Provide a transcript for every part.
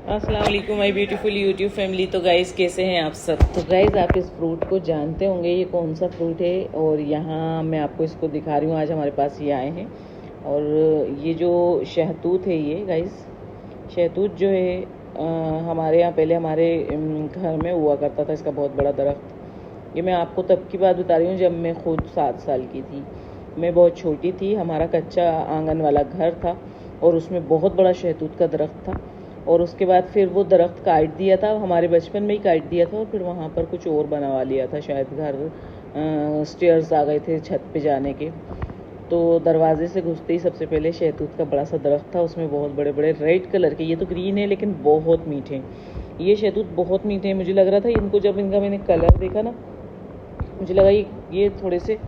अस्सलाम वालेकुम my beautiful YouTube family. तो गाइज़ कैसे हैं आप सब। तो गाइज़ आप इस फ्रूट को जानते होंगे, ये कौन सा फ्रूट है। और यहाँ मैं आपको इसको दिखा रही हूँ। आज हमारे पास ये आए हैं और ये जो शहतूत है, ये गाइज़ शहतूत जो है हमारे यहाँ पहले हमारे घर में हुआ करता था। इसका बहुत बड़ा दरख्त। ये मैं आपको तब की बात बता रही हूँ जब मैं खुद 7 साल की थी। मैं बहुत छोटी थी। हमारा कच्चा आंगन वाला घर था और उसमें बहुत बड़ा शहतूत का दरख्त था। और उसके बाद फिर वो दरख्त काट दिया था, हमारे बचपन में ही काट दिया था। और फिर वहाँ पर कुछ और बनवा लिया था, शायद घर स्टेयर्स आ गए थे छत पे जाने के। तो दरवाजे से घुसते ही सबसे पहले शहतूत का बड़ा सा दरख्त था। उसमें बहुत बड़े बड़े रेड कलर के, ये तो ग्रीन है लेकिन बहुत मीठे। ये शहतूत बहुत मीठे हैं। मुझे लग रहा था इनको, जब इनका मैंने कलर देखा ना, मुझे लगा ये थोड़े से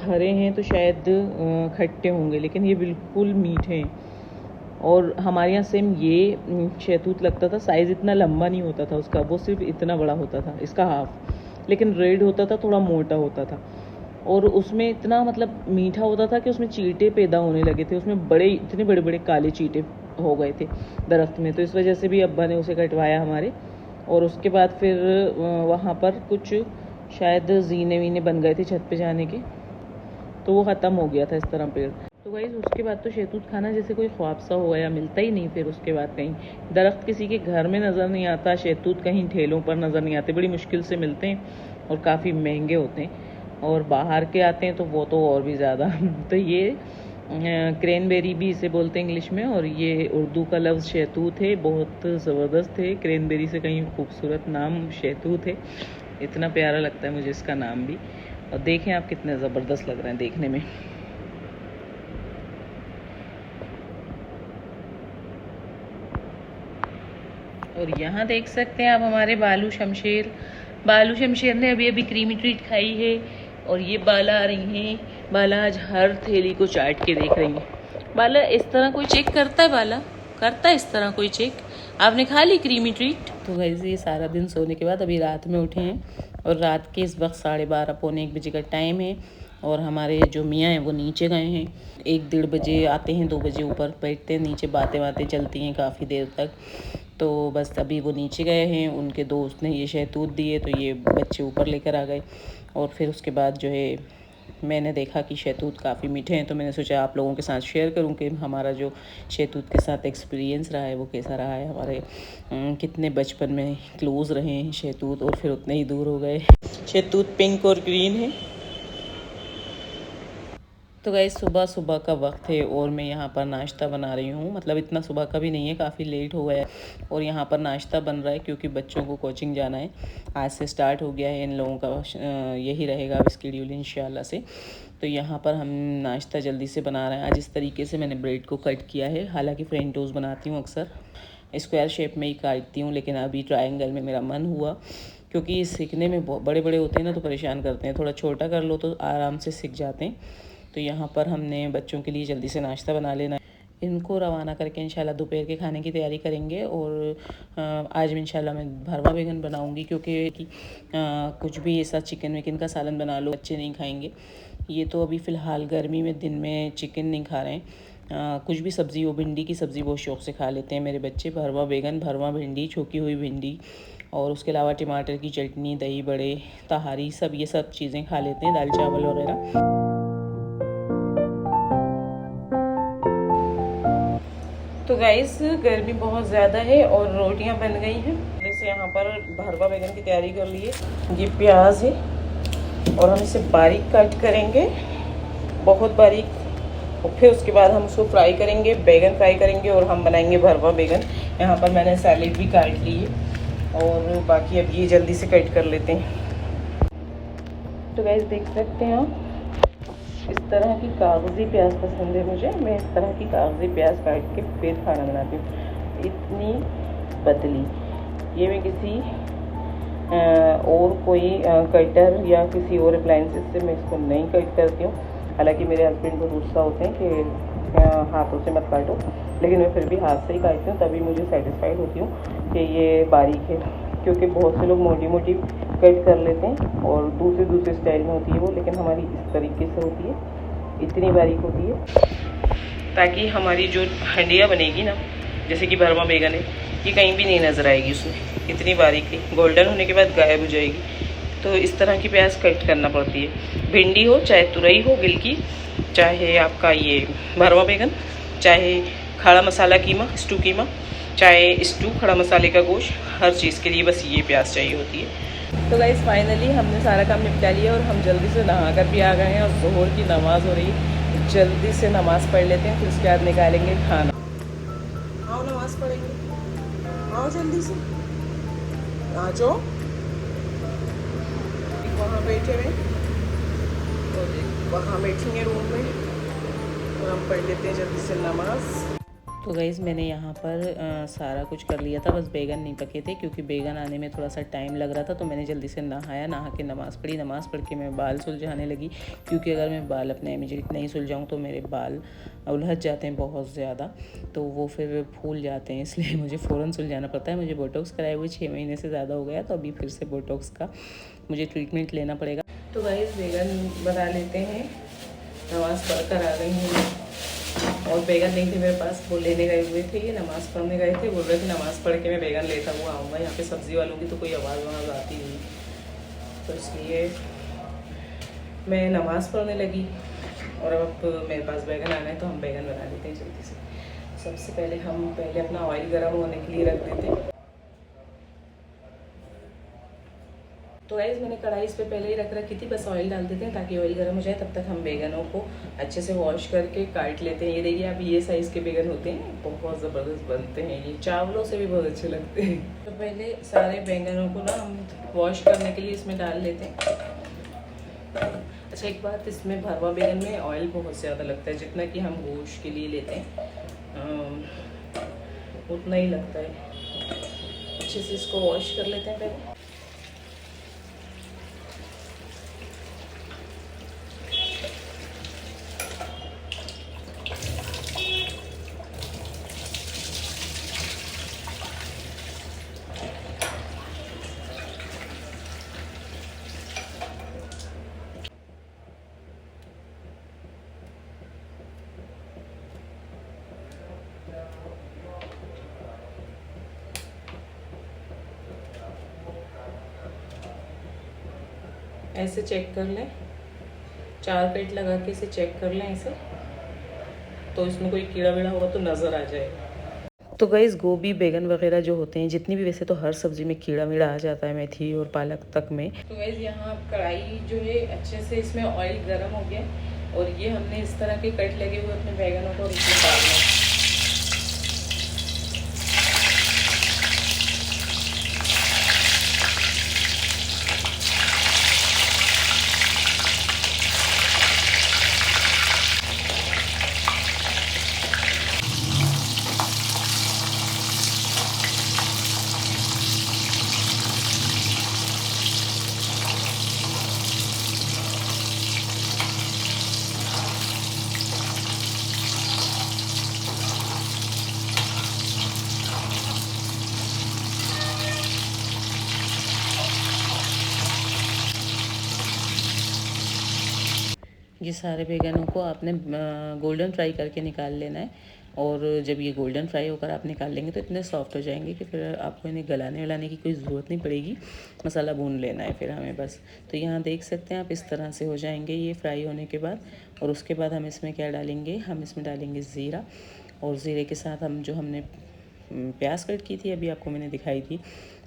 हरे हैं तो शायद खट्टे होंगे, लेकिन ये बिल्कुल मीठे हैं। और हमारे यहाँ सेम ये शहतूत लगता था। साइज़ इतना लंबा नहीं होता था उसका, वो सिर्फ इतना बड़ा होता था, इसका हाफ। लेकिन रेड होता था, थोड़ा मोटा होता था। और उसमें इतना मतलब मीठा होता था कि उसमें चींटे पैदा होने लगे थे। उसमें इतने बड़े बड़े काले चींटे हो गए थे दरख्त में। तो इस वजह से भी अब्बा ने उसे कटवाया हमारे। और उसके बाद फिर वहाँ पर कुछ शायद जीने वीने बन गए थे छत पे जाने के, तो वो ख़त्म हो गया था इस तरह पेड़। तो गाइस उसके बाद तो शहतूत खाना जैसे कोई ख्वाब सा हो गया, मिलता ही नहीं। फिर उसके बाद कहीं दरख्त किसी के घर में नज़र नहीं आता, शहतूत कहीं ठेलों पर नज़र नहीं आते, बड़ी मुश्किल से मिलते हैं और काफ़ी महंगे होते हैं। और बाहर के आते हैं तो वो तो और भी ज़्यादा। तो ये क्रैनबेरी भी इसे बोलते हैं इंग्लिश में, और ये उर्दू का लफ्ज़ शहतूत है। बहुत ज़बरदस्त है, क्रैनबेरी से कहीं खूबसूरत नाम शहतूत है। इतना प्यारा लगता है मुझे इसका नाम भी। और देखें आप कितने ज़बरदस्त लग रहे हैं देखने में। और यहाँ देख सकते हैं आप हमारे बालू शमशेर ने अभी अभी क्रीमी ट्रीट खाई है। और ये बाला आ रही हैं। बाला आज हर थैली को चाट के देख रही हैं। बाला इस तरह कोई चेक करता है? बाला करता है इस तरह कोई चेक? आपने खा ली क्रीमी ट्रीट? तो वैसे ये सारा दिन सोने के बाद अभी रात में उठे हैं। और रात के इस वक्त 12:30 पौने 1 बजे का टाइम है। और हमारे जो मियाँ हैं वो नीचे गए हैं। 1-1:30 बजे आते हैं, 2 बजे ऊपर बैठते हैं नीचे, बातें चलती हैं काफ़ी देर तक। तो बस अभी वो नीचे गए हैं, उनके दोस्त ने ये शहतूत दिए तो ये बच्चे ऊपर लेकर आ गए। और फिर उसके बाद जो है मैंने देखा कि शहतूत काफ़ी मीठे हैं, तो मैंने सोचा आप लोगों के साथ शेयर करूं कि हमारा जो शहतूत के साथ एक्सपीरियंस रहा है वो कैसा रहा है। हमारे कितने बचपन में क्लोज़ रहे हैं शहतूत और फिर उतने ही दूर हो गए। शहतूत पिंक और ग्रीन है। तो गाइस सुबह का वक्त है और मैं यहाँ पर नाश्ता बना रही हूँ। मतलब इतना सुबह का भी नहीं है, काफ़ी लेट हो गया है। और यहाँ पर नाश्ता बन रहा है क्योंकि बच्चों को कोचिंग जाना है, आज से स्टार्ट हो गया है इन लोगों का। यही रहेगा शेड्यूल इंशाल्लाह से। तो यहाँ पर हम नाश्ता जल्दी से बना रहे हैं। आज इस तरीके से मैंने ब्रेड को कट किया है। हालाँकि फ्रेंच टोस्ट बनाती हूँ अक्सर स्क्वायर शेप में ही काटती हूँ, लेकिन अभी ट्रायंगल में मेरा मन हुआ क्योंकि सीखने में बहुत बड़े बड़े होते हैं ना तो परेशान करते हैं। थोड़ा छोटा कर लो तो आराम से सीख जाते हैं। तो यहाँ पर हमने बच्चों के लिए जल्दी से नाश्ता बना लेना। इनको रवाना करके इंशाल्लाह दोपहर के खाने की तैयारी करेंगे। और आज इंशाल्लाह मैं भरवा बैगन बनाऊंगी क्योंकि कुछ भी ऐसा चिकन विकन का सालन बना लो, बच्चे नहीं खाएंगे। ये तो अभी फ़िलहाल गर्मी में दिन में चिकन नहीं खा रहे हैं। कुछ भी सब्ज़ी हो, भिंडी की सब्ज़ी बहुत शौक़ से खा लेते हैं मेरे बच्चे। भरवा बैगन, भरवा भिंडी, छोकी हुई भिंडी, और उसके अलावा टमाटर की चटनी, दही बड़े, तहारी, सब ये सब चीज़ें खा लेते हैं, दाल चावल वगैरह। तो गाइस गर्मी बहुत ज़्यादा है और रोटियां बन गई हैं। जैसे यहाँ पर भरवा बैगन की तैयारी कर ली है। ये प्याज है और हम इसे बारीक कट करेंगे, बहुत बारीक। और फिर उसके बाद हम उसको फ्राई करेंगे, बैगन फ्राई करेंगे और हम बनाएंगे भरवा बैगन। यहाँ पर मैंने सैलेड भी काट ली है और बाकी अब ये जल्दी से कट कर लेते हैं। तो गाइस देख सकते हैं आप, इस तरह की कागज़ी प्याज पसंद है मुझे। मैं इस तरह की कागज़ी प्याज काट के फिर खाना बनाती हूँ, इतनी पतली। ये मैं किसी और कोई कटर या किसी और अप्लाइंसेस से मैं इसको नहीं कट करती हूँ। हालांकि मेरे हस्बैंड को गुस्सा होते हैं कि हाथों से मत काटो, लेकिन मैं फिर भी हाथ से ही काटती हूँ, तभी मुझे सेटिस्फाइड होती हूँ कि ये बारीक है। क्योंकि बहुत से लोग मोटी मोटी कट कर लेते हैं और दूसरे स्टाइल में होती है वो, लेकिन हमारी इस तरीके से होती है, इतनी बारीक होती है ताकि हमारी जो हंडिया बनेगी ना, जैसे कि भरवा बैगन है, ये कहीं भी नहीं नज़र आएगी उसमें, इतनी बारीक नहीं, गोल्डन होने के बाद गायब हो जाएगी। तो इस तरह की प्याज कट करना पड़ती है। भिंडी हो चाहे तुरई हो गिलकी, चाहे आपका ये भरवा बैगन, चाहे खड़ा मसाला कीमा, स्टू कीमा, चाहे स्टू खड़ा मसाले का गोश्त, हर चीज़ के लिए बस ये प्याज चाहिए होती है। तो गाइस फाइनली हमने सारा काम निपटा लिया और हम जल्दी से नहा कर भी आ गए हैं और ज़ोहर की नमाज़ हो रही है। जल्दी से नमाज़ पढ़ लेते हैं, फिर उसके बाद निकालेंगे खाना। आओ नमाज़ पढ़ेंगे, आओ जल्दी से आ जाओ। वहाँ बैठे हुए और वहाँ बैठेंगे रूम में और हम पढ़ लेते हैं जल्दी से नमाज़। तो गाइस मैंने यहाँ पर सारा कुछ कर लिया था, बस बैगन नहीं पके थे क्योंकि बैगन आने में थोड़ा सा टाइम लग रहा था। तो मैंने जल्दी से नहाया, नहा के नमाज़ पढ़ी। नमाज़ पढ़ के मैं बाल सुलझाने लगी क्योंकि अगर मैं बाल अपने इमीडिएट नहीं सुलझाऊँ तो मेरे बाल उलझ जाते हैं बहुत ज़्यादा, तो वो फिर फूल जाते हैं, इसलिए मुझे फ़ौरन सुलझाना पड़ता है। मुझे बोटॉक्स कराए हुए 6 महीने से ज़्यादा हो गया, तो अभी फिर से बोटॉक्स का मुझे ट्रीटमेंट लेना पड़ेगा। तो गाइस बैगन बना लेते हैं, नमाज़ पढ़ कर आ गई हूँ और बैगन नहीं थे मेरे पास, वो लेने गए हुए थे, ये नमाज़ पढ़ने गए थे, बोल रहे थे नमाज़ पढ़ के मैं बैगन लेता हुआ आऊँगा। यहाँ पे सब्ज़ी वालों की तो कोई आवाज़ आती नहीं, तो इसलिए मैं नमाज़ पढ़ने लगी और अब मेरे पास बैगन आ गए तो हम बैगन बना लेते हैं जल्दी से। सबसे पहले हम अपना ऑयल गर्म होने के लिए रख देते हैं। तो गाइस मैंने कढ़ाई इस पे पहले ही रख रखी थी, बस ऑयल डाल देते हैं ताकि ऑयल गर्म हो जाए। तब तक हम बैगनों को अच्छे से वॉश करके काट लेते हैं। ये देखिए आप, ये साइज़ के बैगन होते हैं, बहुत ज़बरदस्त बनते हैं, ये चावलों से भी बहुत अच्छे लगते हैं। तो पहले सारे बैगनों को ना हम वॉश करने के लिए इसमें डाल लेते हैं। अच्छा एक बात, इसमें भरवा बैगन में ऑयल बहुत ज़्यादा लगता है, जितना कि हम गोश्त के लिए लेते हैं उतना ही लगता है। अच्छे से इसको वॉश कर लेते हैं पहले। ऐसे चेक कर लें, 4 पेट लगा के इसे चेक कर लें ऐसे, तो इसमें कोई कीड़ा वीड़ा होगा तो नज़र आ जाएगा। तो गाइस गोभी बैगन वगैरह जो होते हैं, जितनी भी, वैसे तो हर सब्ज़ी में कीड़ा वीड़ा आ जाता है, मेथी और पालक तक में। तो गाइस यहाँ कढ़ाई जो है अच्छे से इसमें ऑयल गर्म हो गया और ये हमने इस तरह के कट लगे हुए अपने बैगनों को इसमें डालना है। ये सारे बैगनों को आपने गोल्डन फ्राई करके निकाल लेना है और जब ये गोल्डन फ्राई होकर आप निकाल लेंगे तो इतने सॉफ्ट हो जाएंगे कि फिर आपको इन्हें गलाने वलाने की कोई ज़रूरत नहीं पड़ेगी। मसाला भून लेना है फिर हमें बस। तो यहाँ देख सकते हैं आप, इस तरह से हो जाएंगे ये फ्राई होने के बाद। और उसके बाद हम इसमें क्या डालेंगे, हम इसमें डालेंगे ज़ीरा, और ज़ीरे के साथ हम जो हमने प्याज कट की थी, अभी आपको मैंने दिखाई थी,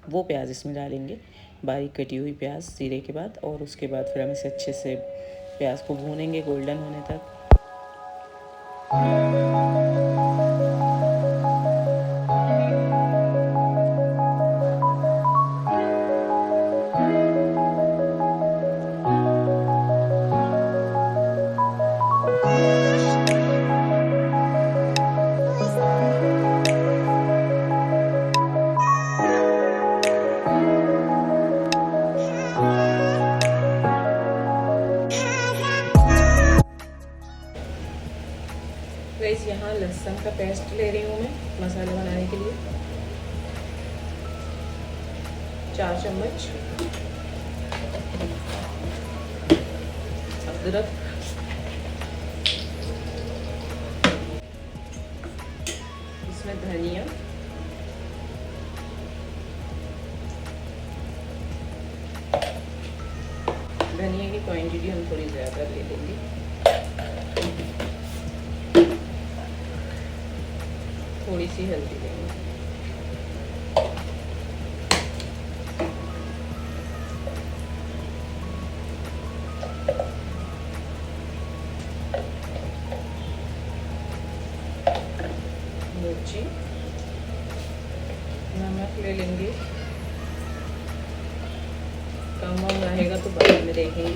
वो प्याज इसमें डालेंगे, बारीक कटी हुई प्याज ज़ीरे के बाद। और उसके बाद फिर हम इसे अच्छे से प्याज को भूनेंगे गोल्डन होने तक। गाइस यहाँ लहसुन का पेस्ट ले रही हूँ मैं मसाले बनाने के लिए, 4 चम्मच। अदरक, इसमें धनिया, धनिया की क्वांटिटी हम थोड़ी ज़्यादा ले लेंगे। थोड़ी सी हल्दी लेंगे। मिर्ची, नमक ले लेंगे। कम वम रहेगा तो बाद में देखेंगे,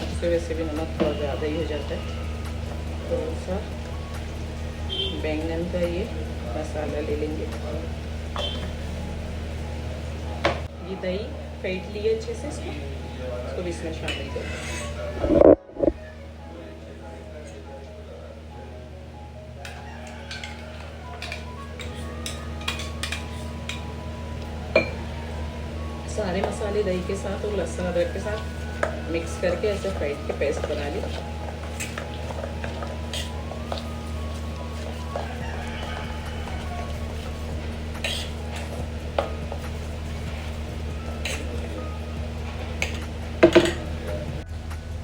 उससे वैसे भी नमक थोड़ा ज़्यादा ही हो जाता है। थोड़ा सा बैंगन का ये मसाला ले लेंगे। ये दही फेंट लिए अच्छे से, इसको भी इसमें शामिल करें। सारे मसाले दही के साथ और लहसुन अदरक के साथ मिक्स करके ऐसे फेंट के पेस्ट बना ली।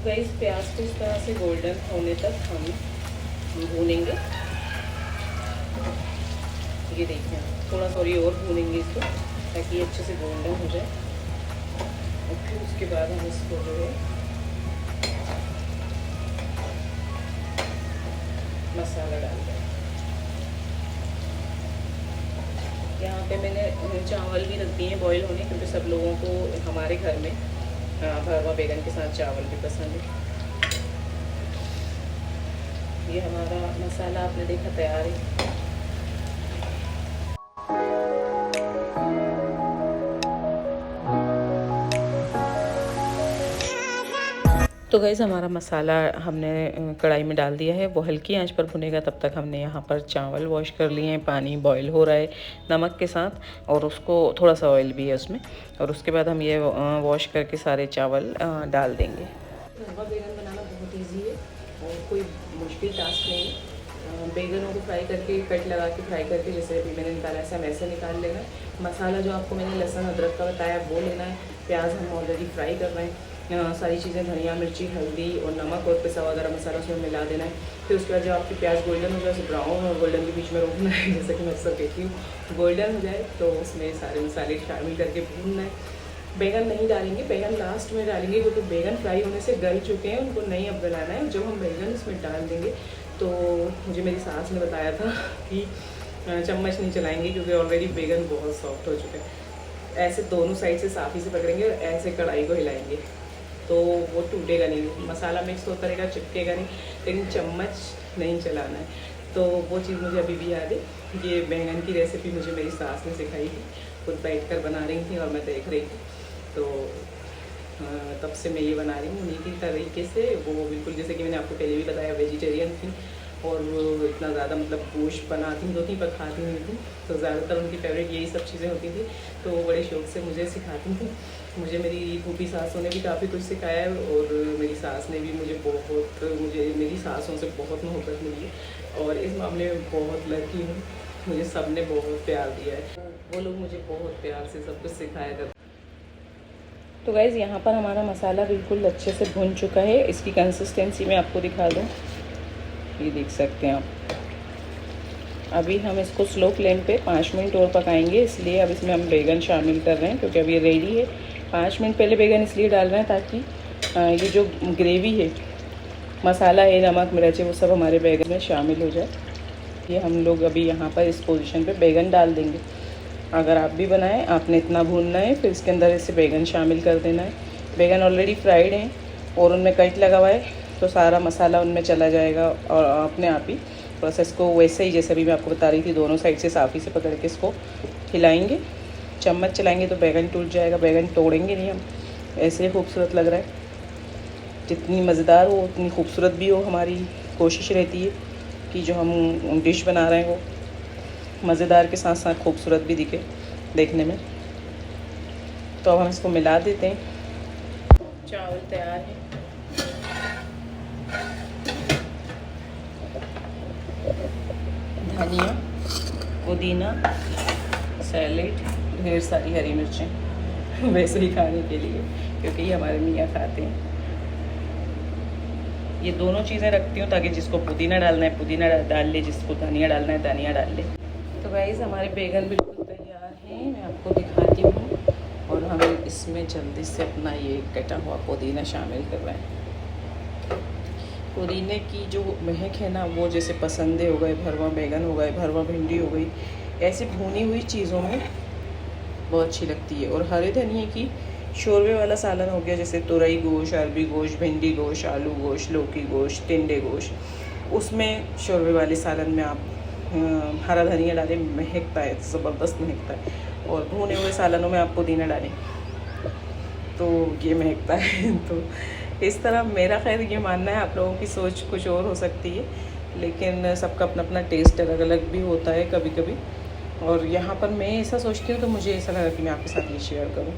गाइस प्याज को इस तरह से गोल्डन होने तक हम भूनेंगे। ये देखिए, थोड़ा सा और भूनेंगे इसको ताकि अच्छे से गोल्डन हो जाए। और फिर उसके बाद हम इसको जो है मसाला डाल दें। यहाँ पे मैंने चावल भी रख दिए हैं बॉईल होने, क्योंकि सब लोगों को हमारे घर में भरवा बैगन के साथ चावल भी पसंद है। ये हमारा मसाला आपने देखा तैयार है। तो गाइस हमारा मसाला हमने कढ़ाई में डाल दिया है, वो हल्की आंच पर भुनेगा। तब तक हमने यहाँ पर चावल वॉश कर लिए हैं, पानी बॉईल हो रहा है नमक के साथ, और उसको थोड़ा सा ऑयल भी है उसमें। और उसके बाद हम ये वॉश करके सारे चावल डाल देंगे। भरवा बैगन बनाना बहुत ईजी है और कोई मुश्किल टास्क नहीं है। बैगनों को फ्राई करके कट लगा के फ्राई करके, जैसे अभी मैंने निकाला ऐसा वैसे निकाल लेना है। मसाला जो आपको मैंने लहसुन अदरक का बताया वो लेना है। प्याज हम ऑलरेडी फ्राई कर रहे हैं। सारी चीज़ें धनिया मिर्ची हल्दी और नमक और पिसा हुआ गरम मसाला उसमें मिला देना है। फिर उसके बाद जब आपकी प्याज गोल्डन हो जाए, ब्राउन और गोल्डन के बीच में रोकना है, जैसा कि मैं अक्सर कहती हूँ। गोल्डन हो जाए तो उसमें सारे मसाले शामिल करके भूनना है। बैगन नहीं डालेंगे, बैगन लास्ट में डालेंगे, क्योंकि बैगन फ्राई होने से गल चुके हैं, उनको नहीं अब गलाना है। जब हम बैगन इसमें डाल देंगे तो मुझे मेरी सास ने बताया था कि चम्मच नहीं चलाएंगे, क्योंकि ऑलरेडी बैगन बहुत सॉफ्ट हो चुके हैं। ऐसे दोनों साइड से साफ़ी से पकड़ेंगे और ऐसे कढ़ाई को हिलाएंगे तो वो टूटेगा नहीं, मसाला मिक्स होता रहेगा, चिपकेगा नहीं, लेकिन चम्मच नहीं चलाना है। तो वो चीज़ मुझे अभी भी याद है। ये बैंगन की रेसिपी मुझे मेरी सास ने सिखाई थी, खुद बैठ कर बना रही थी और मैं देख रही थी। तो तब से मैं ये बना रही हूँ उन्हीं की तरीके से। वो बिल्कुल जैसे कि मैंने आपको पहले भी बताया वेजिटेरियन थी और वो इतना ज़्यादा मतलब गोश्त बनाती होती पर खाती नहीं थी, तो ज़्यादातर उनकी फेवरेट यही सब चीज़ें होती थी। तो वो बड़े शौक से मुझे सिखाती थी। मुझे मेरी फूफी सासों ने भी काफ़ी कुछ सिखाया है और मेरी सास ने भी मुझे मेरी सासों से बहुत मोहब्बत मिली है और इस मामले में बहुत लकी हूँ। मुझे सब ने बहुत प्यार दिया है, वो लोग मुझे बहुत प्यार से सब कुछ सिखाया करते। तो गाइज़ यहाँ पर हमारा मसाला बिल्कुल अच्छे से भुन चुका है। इसकी कंसिस्टेंसी मैं आपको दिखा दूँ, ये देख सकते हैं आप। अभी हम इसको स्लो फ्लेम पे 5 मिनट और पकाएंगे, इसलिए अब इसमें हम बैगन शामिल कर रहे हैं, क्योंकि अब ये रेडी है। 5 मिनट पहले बैगन इसलिए डाल रहे हैं ताकि ये जो ग्रेवी है, मसाला है, नमक मिर्च है, वो सब हमारे बैगन में शामिल हो जाए। ये हम लोग अभी यहाँ पर इस पोजीशन पे बैगन डाल देंगे। अगर आप भी बनाएं, आपने इतना भूनना है, फिर इसके अंदर इसे बैगन शामिल कर देना है। बैगन ऑलरेडी फ्राइड हैं और उनमें कट लगा हुआ है, तो सारा मसाला उनमें चला जाएगा और अपने आप ही प्रोसेस को वैसे ही जैसे अभी मैं आपको बता रही थी, दोनों साइड से साफ़ी से पकड़ के इसको हिलाएंगे। चम्मच चलाएंगे तो बैगन टूट जाएगा, बैगन तोड़ेंगे नहीं हम। ऐसे ही खूबसूरत लग रहा है, जितनी मज़ेदार हो उतनी खूबसूरत भी हो। हमारी कोशिश रहती है कि जो हम डिश बना रहे हैं वो मज़ेदार के साथ साथ खूबसूरत भी दिखे देखने में। तो अब हम इसको मिला देते हैं। चावल तैयार है। धनिया, पुदीना, सैलेड, ढेर सारी हरी मिर्चें वैसे ही खाने के लिए। क्योंकि ये हमारे मियाँ खाते हैं। ये दोनों चीज़ें रखती हूँ ताकि जिसको पुदीना डालना है पुदीना डाल ले, जिसको धनिया डालना है धनिया डाल ले। तो गाइस हमारे बैगन बिल्कुल तैयार हैं, मैं आपको दिखाती हूँ। और हम इसमें जल्दी से अपना ये कटा हुआ पुदीना शामिल कर रहे हैं। पुदीने की जो महक है ना, वो जैसे पसंदे हो गए, भरवा बैगन हो गए, भरवा भिंडी हो गई, ऐसे भुनी हुई चीज़ों में बहुत अच्छी लगती है। और हरे धनिए की शोरबे वाला सालन हो गया, जैसे तुरई गोश्त, अरबी गोश्त, भिंडी गोश्त, आलू गोश्त, लौकी गोश्त, टिंडे गोश्त, उसमें शोरबे वाले सालन में आप हरा धनिया डालें, महकता है, ज़बरदस्त महकता है। और भुने हुए सालनों में आप पुदीना डालें तो ये महकता है। तो इस तरह मेरा खैर ये मानना है, आप लोगों की सोच कुछ और हो सकती है, लेकिन सबका अपना अपना टेस्ट अलग अलग भी होता है कभी कभी। और यहाँ पर मैं ऐसा सोचती हूँ तो मुझे ऐसा लगा कि मैं आपके साथ ये शेयर करूँ।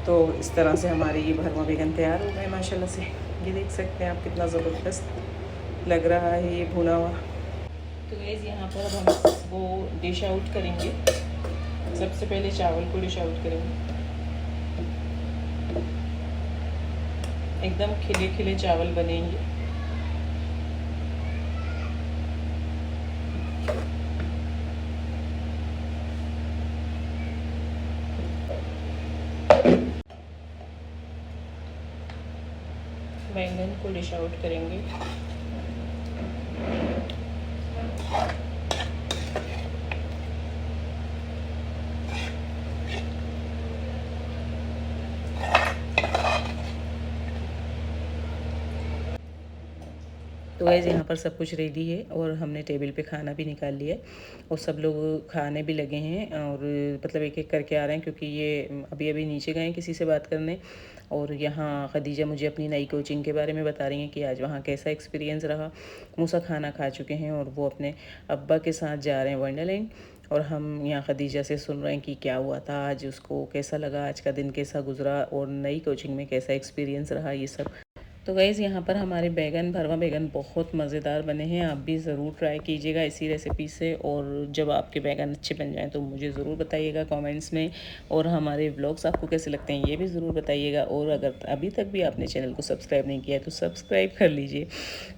तो इस तरह से हमारे ये भरवा बैगन तैयार हो गए माशाल्लाह से। ये देख सकते हैं आप कितना ज़बरदस्त लग रहा है ये भुना हुआ। तो गाइस यहाँ पर अब हम वो डिश आउट करेंगे। सबसे पहले चावल को डिश आउट करेंगे। एकदम खिले खिले चावल बनेंगे। बैंगन को डिश आउट करेंगे। तो गाइस यहाँ पर सब कुछ रेडी है और हमने टेबल पे खाना भी निकाल लिया है और सब लोग खाने भी लगे हैं। और मतलब एक एक करके आ रहे हैं, क्योंकि ये अभी अभी नीचे गए हैं किसी से बात करने। और यहाँ खदीजा मुझे अपनी नई कोचिंग के बारे में बता रही हैं कि आज वहाँ कैसा एक्सपीरियंस रहा। मूसा खाना खा चुके हैं और वो अपने अब्बा के साथ जा रहे हैं वंडरलैंड। और हम यहाँ खदीजा से सुन रहे हैं कि क्या हुआ था आज, उसको कैसा लगा, आज का दिन कैसा गुजरा और नई कोचिंग में कैसा एक्सपीरियंस रहा, ये सब। तो गाइज़ यहाँ पर हमारे बैगन, भरवा बैगन बहुत मज़ेदार बने हैं। आप भी ज़रूर ट्राई कीजिएगा इसी रेसिपी से। और जब आपके बैगन अच्छे बन जाएं तो मुझे ज़रूर बताइएगा कमेंट्स में। और हमारे व्लॉग्स आपको कैसे लगते हैं ये भी ज़रूर बताइएगा। और अगर अभी तक भी आपने चैनल को सब्सक्राइब नहीं किया है तो सब्सक्राइब कर लीजिए।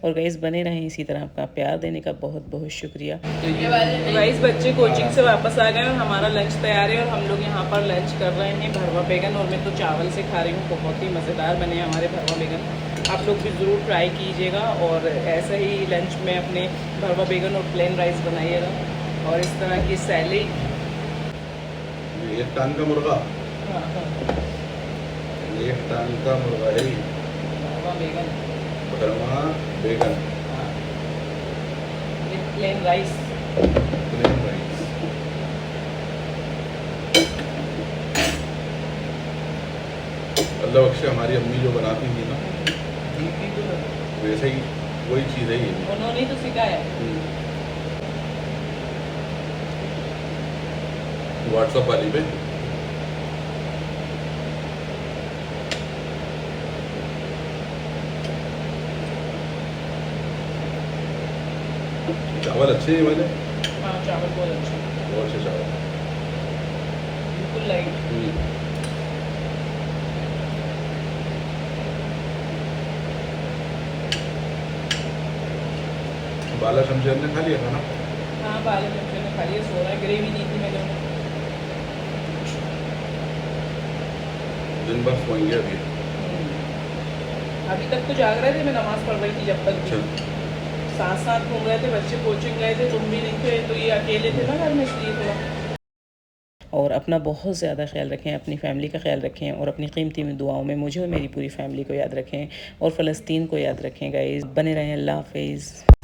और गाइज़ बने रहें इसी तरह, आपका प्यार देने का बहुत बहुत शुक्रिया। तो गाइज़ बच्चे कोचिंग से वापस आ गए और हमारा लंच तैयार है और हम लोग यहाँ पर लंच कर रहे हैं भरवा बैगन। और मैं तो चावल से खा रही हूँ, बहुत ही मज़ेदार बने हमारे भरवा बैगन। आप लोग भी ज़रूर ट्राई कीजिएगा और ऐसा ही लंच में अपने भरवा बैगन और प्लेन राइस बनाइएगा। और इस तरह की सैलेड, एक टांग का मुर्गा, हाँ हाँ, एक टांग का मुर्गा है, भरवा बैगन, भरवा बैगन, हाँ, with plain rice. Plain rice. अल्लाह बख्शे हमारी अम्मी जो बनाती थी ना, वैसे ही वही चीज़ है ये। उन्होंने तो सिखाया। व्हाट्सएप वाली पे चावल अच्छे हैं वाले। हाँ चावल बहुत अच्छा, बहुत अच्छे चावल, बिल्कुल लाइट। बाला शमशेर ने खा लिया था ना? हाँ बाले बच्चे ने खा लिया, सो रहा है, ग्रेवी नहीं थी मैंने। दिन भर सोएंगे अभी। अभी तक तो जाग रहे थे, मैं नमाज़ पढ़ रही थी जब तक। अच्छा, साथ साथ घूम रहे थे, बच्चे कोचिंग गए थे, तुम भी नहीं थे, तो ये अकेले थे ना घर में, इसलिए थोड़ा। और अपना बहुत ज़्यादा ख्याल रखें, अपनी फैमिली का ख्याल रखें और अपनी कीमती दुआओं में मुझे और मेरी पूरी फैमिली को याद रखें और फ़लस्तीन को याद रखें गाइस। बने रहें। अल्लाह हाफ़िज़।